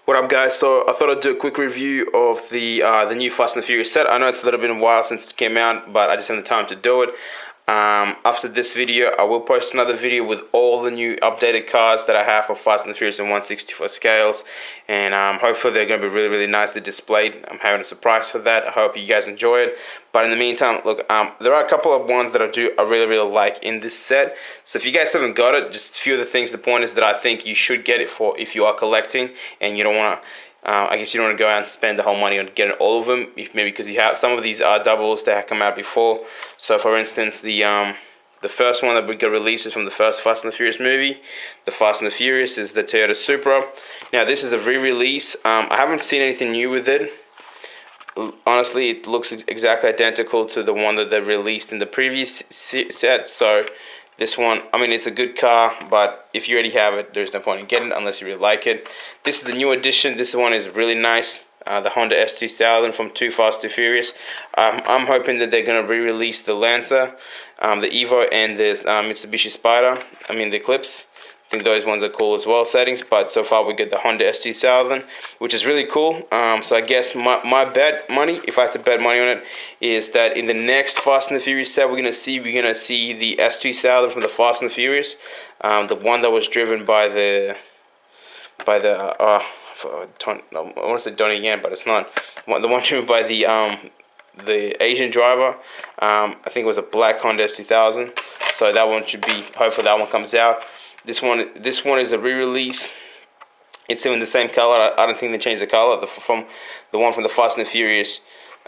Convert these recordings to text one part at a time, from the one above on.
What up, guys? So I thought I'd do a quick review of the new Fast and Furious set. I know it's a little bit of a while since it came out, but I just haven't the time to do it. After this video, I will post another video with all the new updated cars that I have for Fast and Furious in 1/64 scales, and hopefully they're going to be really, really nicely displayed. I'm having a surprise for that. I hope you guys enjoy it. But in the meantime, look, there are a couple of ones that I really, really like in this set. So if you guys haven't got it, just a few of the things, the point is that I think you should get it for if you are collecting and you don't want to. I guess you don't want to go out and spend the whole money on getting all of them, maybe because you have some of these are doubles that have come out before. So for instance, the first one that we got released is from the first Fast and the Furious movie. The Fast and the Furious is the Toyota Supra. Now this is a re-release. I haven't seen anything new with it. Honestly, it looks exactly identical to the one that they released in the previous set. So this one, I mean, it's a good car, but if you already have it, there's no point in getting it unless you really like it. This is the new edition. This one is really nice. The Honda S2000 from Too Fast, Too Furious. I'm hoping that they're going to re-release the Lancer, the Evo, and the Mitsubishi Spider. I mean, the Eclipse. I think those ones are cool as well settings, but so far we get the Honda S2000, which is really cool. So I guess my bet money, if I have to bet money on it, is that in the next Fast and the Furious set we're gonna see the S2000 from the Fast and the Furious, the one that was driven by the I want to say Donnie Yen, but it's not. The one driven by the Asian driver. I think it was a black Honda S2000. So that one should be. Hopefully that one comes out. This one is a re-release. It's in the same color. I don't think they changed the color from the one from the Fast and the Furious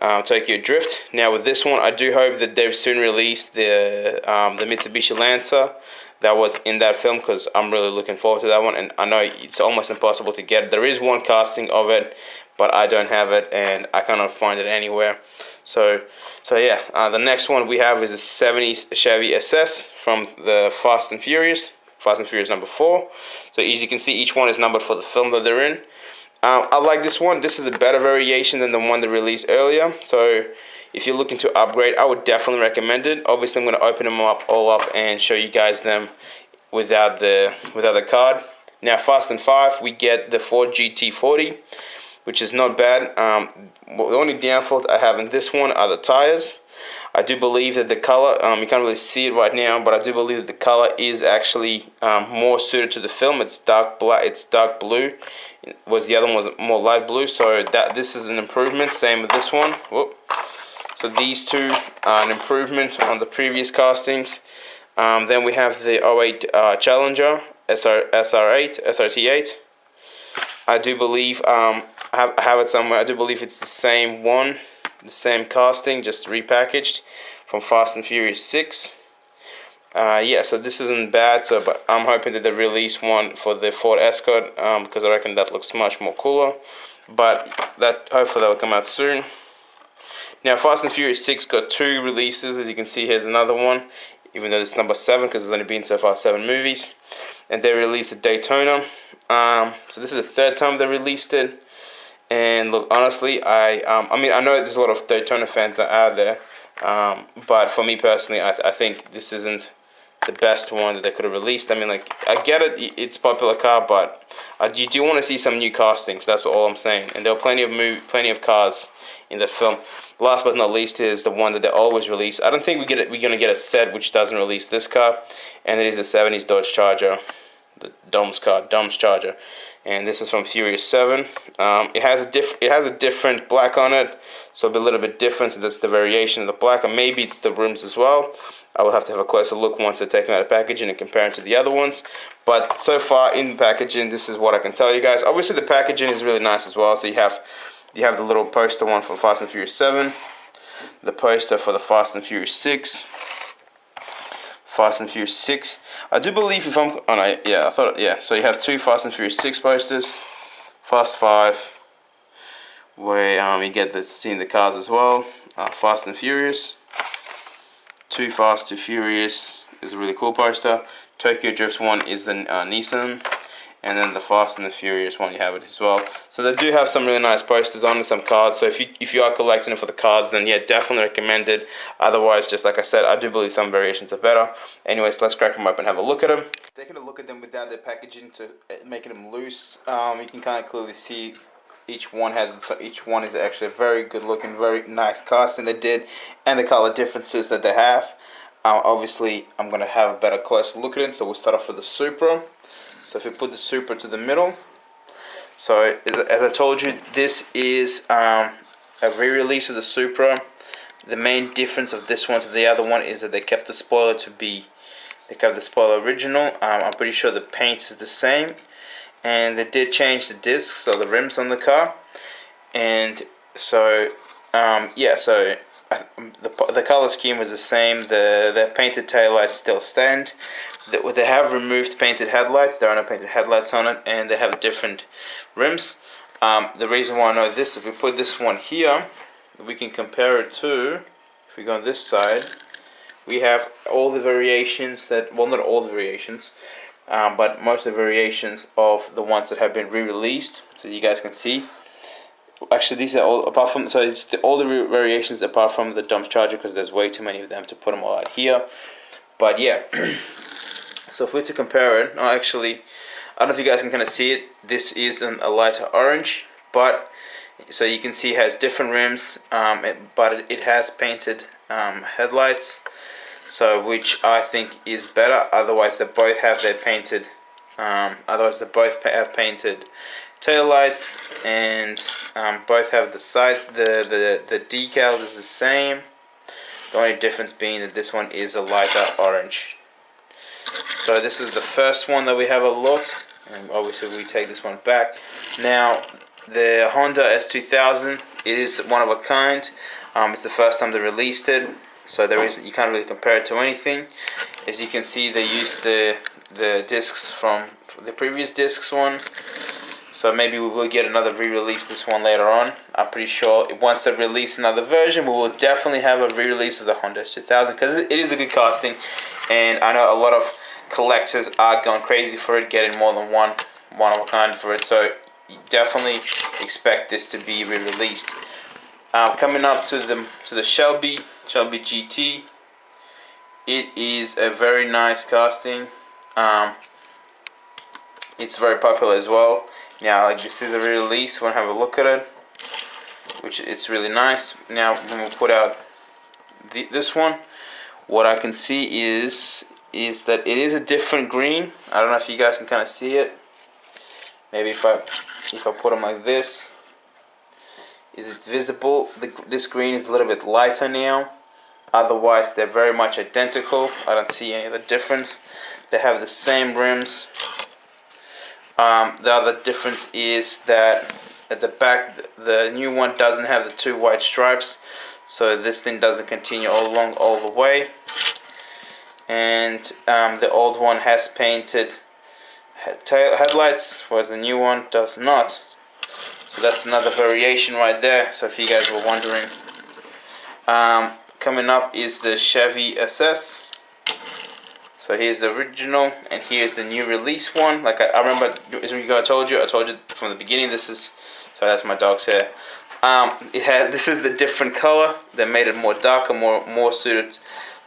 Tokyo Drift. Now with this one, I do hope that they've soon released the Mitsubishi Lancer that was in that film, because I'm really looking forward to that one. And I know it's almost impossible to get. There is one casting of it, but I don't have it, and I cannot find it anywhere. So yeah, the next one we have is a 70s Chevy SS from the Fast and Furious number 4. So as you can see, each one is numbered for the film that they're in. I like this one. This is a better variation than the one they released earlier. So if you're looking to upgrade, I would definitely recommend it. Obviously, I'm going to open them all up and show you guys them without the card. Now, Fast and 5, we get the Ford GT40, which is not bad. The only downfall I have in this one are the tires. I do believe that the color, you can't really see it right now, but I do believe that the color is actually more suited to the film. It's dark black, it's dark blue. Was the other one was more light blue, so this is an improvement. Same with this one. Whoop. So these two are an improvement on the previous castings. Then we have the 08 Challenger SRT8. I do believe I have it somewhere. I do believe it's the same one. The same casting, just repackaged from Fast and Furious 6. Yeah, so this isn't bad. But I'm hoping that they release one for the Ford Escort, because I reckon that looks much more cooler. But hopefully that will come out soon. Now, Fast and Furious 6 got 2 releases. As you can see, here's another one, even though it's number 7, because there's only been so far 7 movies. And they released the Daytona. So this is the 3rd time they released it. And look, honestly, I mean, I know there's a lot of Daytona fans out there, but for me personally, I think this isn't the best one that they could have released. I mean, like, I get it, it's a popular car, but you do want to see some new castings. That's all I'm saying. And there are plenty of cars in the film. Last but not least is the one that they always release. I don't think we're gonna get a set which doesn't release this car, and it is the 70s Dodge Charger, the Dom's Charger. And this is from Furious 7. It has a different black on it, so it'll be a little bit different. So that's the variation of the black, and maybe it's the rims as well. I will have to have a closer look once I take them out of packaging and compare it to the other ones. But so far in the packaging, this is what I can tell you guys. Obviously, the packaging is really nice as well. So you have the little poster one for Fast and Furious 7, the poster for the Fast and Furious 6. Fast and Furious 6. I do believe if I'm... Oh no, yeah, I thought... Yeah, so you have 2 Fast and Furious 6 posters. Fast 5, where you get to see the cars as well. Fast and Furious. 2 Fast, 2 Furious is a really cool poster. Tokyo Drift 1 is the Nissan. And then the Fast and the Furious one, you have it as well. So they do have some really nice posters on and some cards. So if you are collecting it for the cards, then yeah, definitely recommend it. Otherwise, just like I said, I do believe some variations are better. Anyways, let's crack them up and have a look at them. taking a look at them without their packaging to making them loose, you can kind of clearly see each one is actually a very good looking, very nice casting they did, and the color differences that they have. Obviously, I'm gonna have a better closer look at it. So we'll start off with the Supra. So if you put the Supra to the middle, so as I told you, this is a re-release of the Supra. The main difference of this one to the other one is that they kept the spoiler original. I'm pretty sure the paint is the same, and they did change the discs or the rims on the car. And so yeah, so the color scheme was the same. The painted taillights still stand. They have removed painted headlights. There are no painted headlights on it, and they have different rims. The reason why I know this, if we put this one here, we can compare it to, if we go on this side, we have all the variations that, well, not all the variations, but most of the variations of the ones that have been re-released, so you guys can see. Actually, these are all, apart from, so it's all the variations apart from the dump charger, because there's way too many of them to put them all out here. But yeah, so if we're to compare it, actually, I don't know if you guys can kind of see it. This is a lighter orange, but so you can see it has different rims, but it has painted headlights, so which I think is better. Otherwise, they both have their painted. Otherwise, they both have painted tail lights, and both have the side. The decal is the same. The only difference being that this one is a lighter orange. So this is the first one that we have a look, and obviously we take this one back. Now the Honda S2000, it is one of a kind. It's the first time they released it, so you can't really compare it to anything. As you can see, they used the discs from the previous discs one. So maybe we will get another re-release this one later on. I'm pretty sure once they release another version, we will definitely have a re-release of the Honda S2000, because it is a good casting, and I know a lot of collectors are going crazy for it, getting more than one of a kind for it. So definitely expect this to be re-released. Coming up to the Shelby GT, it is a very nice casting. It's very popular as well. Now, like, this is a re-release. We'll have a look at it, which it's really nice. Now, when we put out this one, what I can see is that it is a different green. I don't know if you guys can kind of see it. Maybe if I put them like this, is it visible? This green is a little bit lighter now. Otherwise, they're very much identical. I don't see any other difference. They have the same rims. The other difference is that at the back, the new one doesn't have the two white stripes, so this thing doesn't continue all the way. And the old one has painted headlights, whereas the new one does not. So that's another variation right there. So if you guys were wondering, coming up is the Chevy SS. So here's the original, and here's the new release one. Like I remember, I told you from the beginning. So that's my dog's hair. This is the different color. They made it more darker, more suited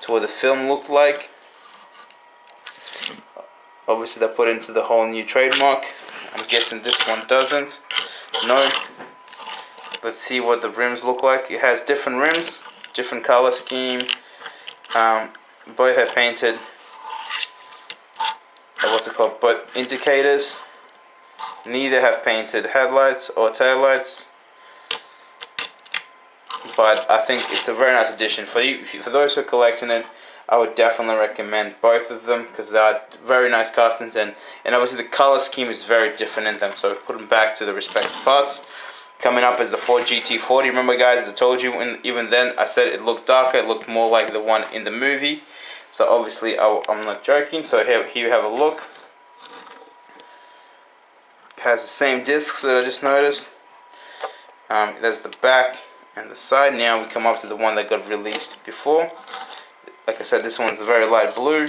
to what the film looked like. Obviously, they put into the whole new trademark. I'm guessing this one doesn't. No. Let's see what the rims look like. It has different rims, different color scheme. Both have painted, but indicators. Neither have painted headlights or taillights. But I think it's a very nice addition for you. For those who are collecting it, I would definitely recommend both of them, because they are very nice castings, and obviously the color scheme is very different in them. So put them back to the respective parts. Coming up is the Ford GT40. Remember, guys, as I told you, even then I said it looked darker. It looked more like the one in the movie. So obviously I'm not joking. So here you have a look. It has the same discs that I just noticed. There's the back and the side. Now we come up to the one that got released before. Like I said, this one's a very light blue.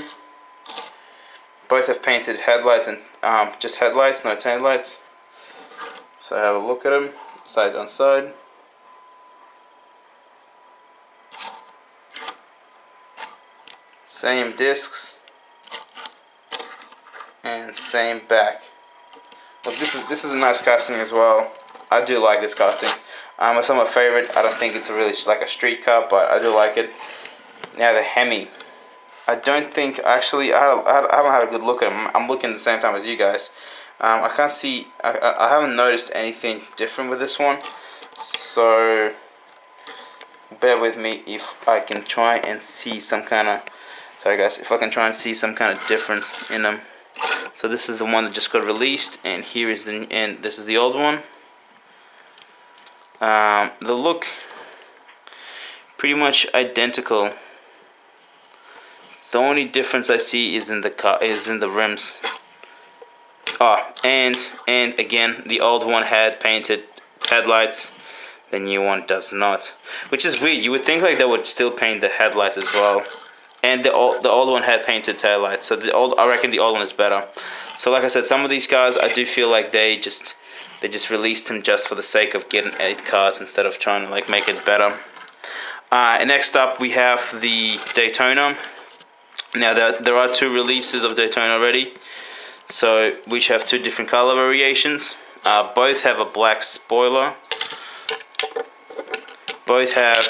Both have painted headlights and just headlights, no taillights. So have a look at them, side on side. Same discs. and same back. Look, this is a nice casting as well. I do like this casting. It's not my favorite. I don't think it's really like a street car, but I do like it. Now the Hemi. I don't think, actually, I haven't had a good look at them. I'm looking at the same time as you guys. I can't see, I haven't noticed anything different with this one. So, bear with me if I can try and see some kind of, sorry guys, if I can try and see some kind of difference in them. So this is the one that just got released, and here is the, and this is the old one. The look, pretty much identical. The only difference I see is in the car, is in the rims. And again, the old one had painted headlights. The new one does not, which is weird. You would think like they would still paint the headlights as well. And the old one had painted taillights, so I reckon the old one is better. So like I said, some of these cars I do feel like they just released them just for the sake of getting 8 cars instead of trying to like make it better. And next up we have the Daytona. Now there are 2 releases of Daytona already, so which have 2 different color variations. Both have a black spoiler. Both have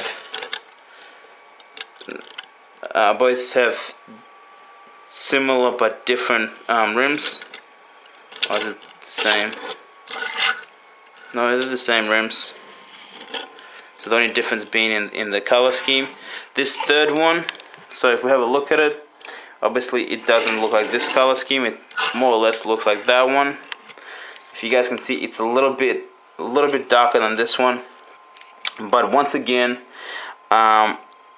similar but different rims. Or is it the same? No, they're the same rims. So the only difference being in the color scheme. This third one, so if we have a look at it, obviously it doesn't look like this color scheme. It more or less looks like that one. If you guys can see, it's a little bit darker than this one. But once again,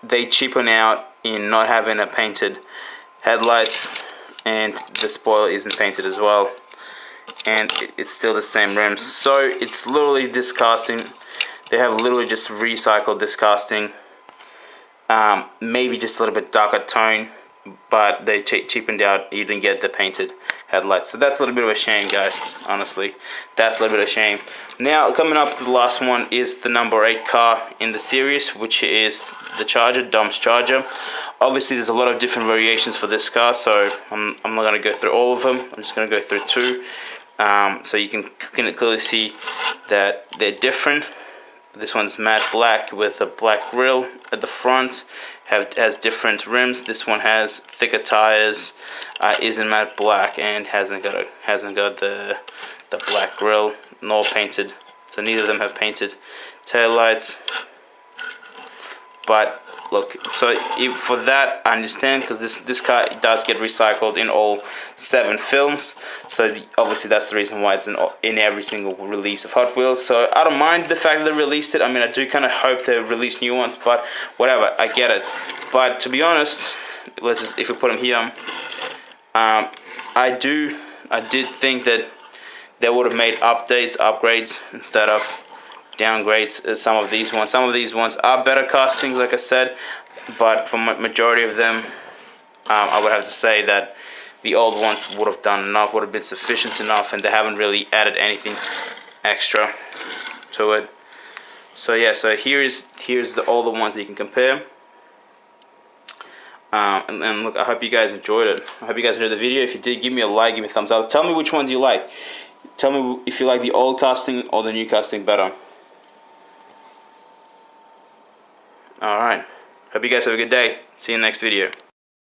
they cheapen out in not having a painted headlights, and the spoiler isn't painted as well, and it's still the same rims. So it's literally this casting. They have literally just recycled this casting, maybe just a little bit darker tone, but they cheapened out. You didn't get the painted headlights, so that's a little bit of a shame, guys. Honestly, that's a little bit of a shame. Now coming up to the last one is the number 8 car in the series, which is the Charger, Dom's Charger. Obviously there's a lot of different variations for this car, so I'm not going to go through all of them. I'm just going to go through 2, so you can clearly see that they're different. This one's matte black with a black grille at the front. Has different rims. This one has thicker tires, is in matte black, and hasn't got the black grille, nor painted. So neither of them have painted taillights. But look, so for that I understand, because this car does get recycled in all 7 films. So obviously that's the reason why it's in every single release of Hot Wheels. So I don't mind the fact that they released it. I mean, I do kind of hope they release new ones, but whatever, I get it. But to be honest, let's just, if we put them here, I did think that they would have made upgrades instead of downgrades. Some of these ones are better castings, like I said, but for majority of them, I would have to say that the old ones would have done enough, would have been sufficient enough, and they haven't really added anything extra to it. So yeah, so here's all the ones that you can compare. And look, I hope you guys enjoyed it. I hope you guys enjoyed the video. If you did, give me a like, give me a thumbs up. Tell me which ones you like. Tell me if you like the old casting or the new casting better. Alright. Hope you guys have a good day. See you in the next video.